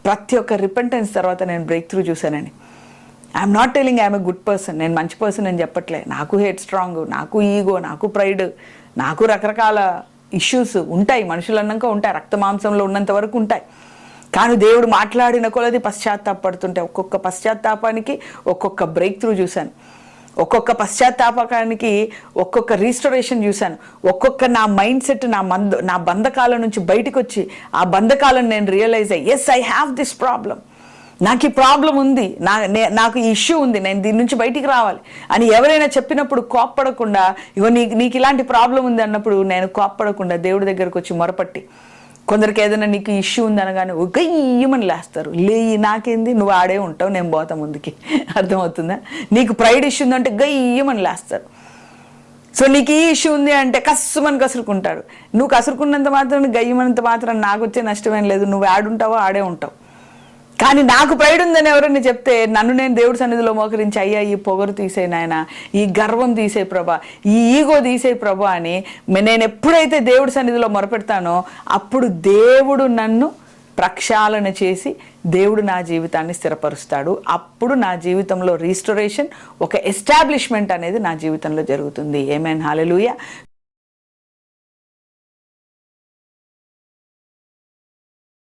ప్రతి ఒక్క రిపెంటెన్స్ తర్వాత నేను బ్రేక్ త్రూ చూశానని. I'm not telling I'm a good person, నేను మంచి పర్సన్ అని చెప్పట్లే. నాకు హెడ్ స్ట్రాంగ్, నాకు ఈగో, నాకు ప్రైడ్, నాకు రకరకాల ఇష్యూస్ ఉంటాయి. మనుషులు అన్నాక ఉంటాయి, రక్త మాంసంలో ఉన్నంత వరకు ఉంటాయి. కానీ దేవుడు మాట్లాడిన కొలది పశ్చాత్తాపడుతుంటే ఒక్కొక్క పశ్చాత్తాపానికి ఒక్కొక్క బ్రేక్ త్రూ చూశాను. ఒక్కొక్క పశ్చాత్తాపకానికి ఒక్కొక్క రీస్టోరేషన్ చూశాను. ఒక్కొక్క నా మైండ్ సెట్, నా బంధకాల నుంచి బయటకు వచ్చి ఆ బంధకాలను నేను రియలైజ్ అయ్యి, yes I have this problem, నాకు ఈ ప్రాబ్లం ఉంది, నాకు ఈ ఇష్యూ ఉంది, నేను దీని నుంచి బయటికి రావాలి అని ఎవరైనా చెప్పినప్పుడు కోప్పడకుండా, ఇగో నీకు ఇలాంటి ప్రాబ్లం ఉంది అన్నప్పుడు నేను కోప్పడకుండా దేవుడి దగ్గరకు వచ్చి మొరపట్టి, కొందరికి ఏదైనా నీకు ఇష్యూ ఉంది అనగానే గయ్యమని లేస్తారు. నాకేంది, నువ్వు ఆడే ఉంటావు, నేను పోతా ముందుకి. అర్థమవుతుందా? నీకు ప్రైడ్ ఇష్యూ ఉందంటే గయ్యమని లేస్తారు. సో నీకు ఈ ఇష్యూ ఉంది అంటే కస్సుమని కసురుకుంటాడు. నువ్వు కసురుకున్నంత మాత్రం, గయ్యమన్నంత మాత్రం నాకు వచ్చే నష్టమేం లేదు, నువ్వు ఆడుంటావో ఆడే ఉంటావు. కానీ నాకు ప్రైడ్ ఉందని ఎవరైనా చెప్తే నన్ను నేను దేవుడి సన్నిధిలో మోకరించి, అయ్యా ఈ పొగరు తీసే నాయన, ఈ గర్వం తీసే ప్రభా, ఈ ఈగో తీసే ప్రభా అని నేను ఎప్పుడైతే దేవుడి సన్నిధిలో మొరపెడతానో అప్పుడు దేవుడు నన్ను ప్రక్షాళన చేసి దేవుడు నా జీవితాన్ని స్థిరపరుస్తాడు. అప్పుడు నా జీవితంలో రీస్టోరేషన్, ఒక ఎస్టాబ్లిష్మెంట్ అనేది నా జీవితంలో జరుగుతుంది. ఆమేన్, హల్లెలూయా.